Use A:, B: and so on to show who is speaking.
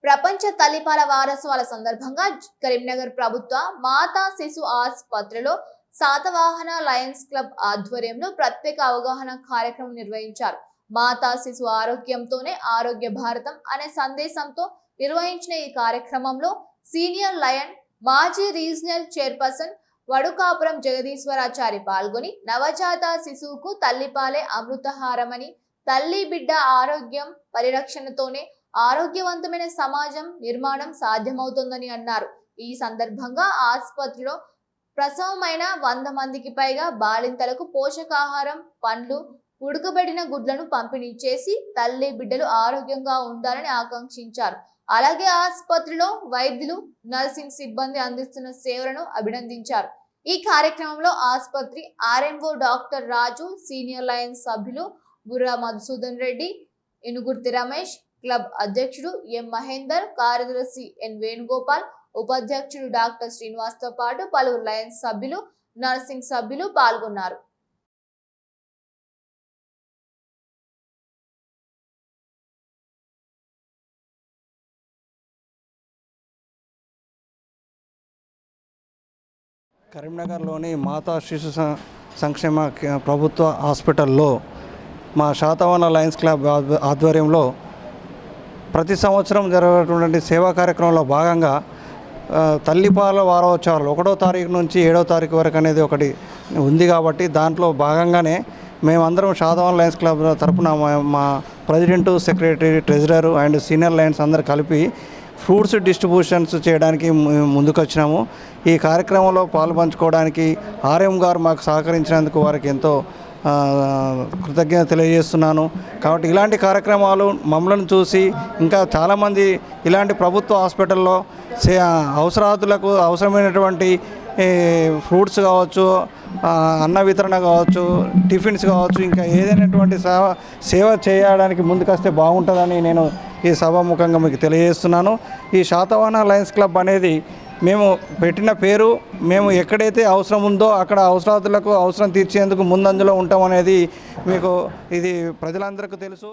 A: ప్రపంచ తల్లిపాల వారోత్సవాల సందర్భంగా కరీంనగర్ ప్రభుత్వ మాతా శిశు ఆసుపత్రిలో శాతవాహన లయన్స్ క్లబ్ ఆధ్వర్యంలో ప్రత్యేక అవగాహన కార్యక్రమం నిర్వహించారు. మాతా శిశు ఆరోగ్యంతోనే ఆరోగ్య భారతం అనే సందేశంతో నిర్వహించిన ఈ కార్యక్రమంలో సీనియర్ లయన్ మాజీ రీజనల్ చైర్పర్సన్ వడుకాపురం జగదీశ్వరాచారి పాల్గొని నవజాత శిశువుకు తల్లిపాలే అమృతహారమని, తల్లి బిడ్డ ఆరోగ్యం పరిరక్షణతోనే ఆరోగ్యవంతమైన సమాజం నిర్మాణం సాధ్యమవుతుందని అన్నారు. ఈ సందర్భంగా ఆసుపత్రిలో ప్రసవమైన 100 మందికి పైగా బాలింతలకు పోషకాహారం, పండ్లు, ఉడకబెట్టిన గుడ్లను పంపిణీ చేసి తల్లి బిడ్డలు ఆరోగ్యంగా ఉండాలని ఆకాంక్షించారు. అలాగే ఆసుపత్రిలో వైద్యులు, నర్సింగ్ సిబ్బంది అందిస్తున్న సేవలను అభినందించారు. ఈ కార్యక్రమంలో ఆసుపత్రి ఆర్ఎంఓ డాక్టర్ రాజు, సీనియర్ లయన్స్ సభ్యులు బుర్రా మధుసూదన్ రెడ్డి, ఇనుగుర్తి రమేష్, క్లబ్ అధ్యక్షుడు ఎం మహేందర్, కార్యదర్శి ఎన్ వేణుగోపాల్, ఉపాధ్యక్షుడు డాక్టర్ శ్రీనివాస్ తో పాటు పలువురు లయన్స్ సభ్యులు, నర్సింగ్ సభ్యులు పాల్గొన్నారు.
B: కరీంనగర్లోని మాతా శిశు సంక్షేమ ప్రభుత్వ హాస్పిటల్లో మా శాతవాహన లయన్స్ క్లబ్ ఆధ్వర్యంలో ప్రతి సంవత్సరం జరగేటువంటి సేవా కార్యక్రమంలో భాగంగా తల్లిపాల వారోత్సవాలు 1వ తారీఖు నుంచి 7వ తారీఖు వరకు అనేది ఒకటి ఉంది. కాబట్టి దాంట్లో భాగంగానే మేమందరం శాతవాహన లయన్స్ క్లబ్ తరఫున మా president, secretary, treasurer and senior Lions అందరు కలిపి ఫ్రూట్స్ డిస్ట్రిబ్యూషన్స్ చేయడానికి ముందుకు వచ్చినాము. ఈ కార్యక్రమంలో పాల్పంచుకోవడానికి ఆర్ఎం గారు మాకు సహకరించినందుకు వారికి ఎంతో కృతజ్ఞత తెలియజేస్తున్నాను. కాబట్టి ఇలాంటి కార్యక్రమాలు మమ్మల్ని చూసి ఇంకా చాలామంది ఇలాంటి ప్రభుత్వ హాస్పిటల్లో అవసరాతులకు అవసరమైనటువంటి ఫ్రూట్స్ కావచ్చు, అన్న వితరణ కావచ్చు, టిఫిన్స్ కావచ్చు, ఇంకా ఏదైనటువంటి సేవ చేయడానికి ముందుకొస్తే బాగుంటుందని నేను ఈ సభాముఖంగా మీకు తెలియజేస్తున్నాను. ఈ శాతవాహన లయన్స్ క్లబ్ అనేది మేము పెట్టిన పేరు, మేము ఎక్కడైతే అవసరం ఉందో అక్కడ అవసరాతులకు అవసరం తీర్చేందుకు ముందంజలో ఉంటామనేది మీకు ఇది ప్రజలందరికీ తెలుసు.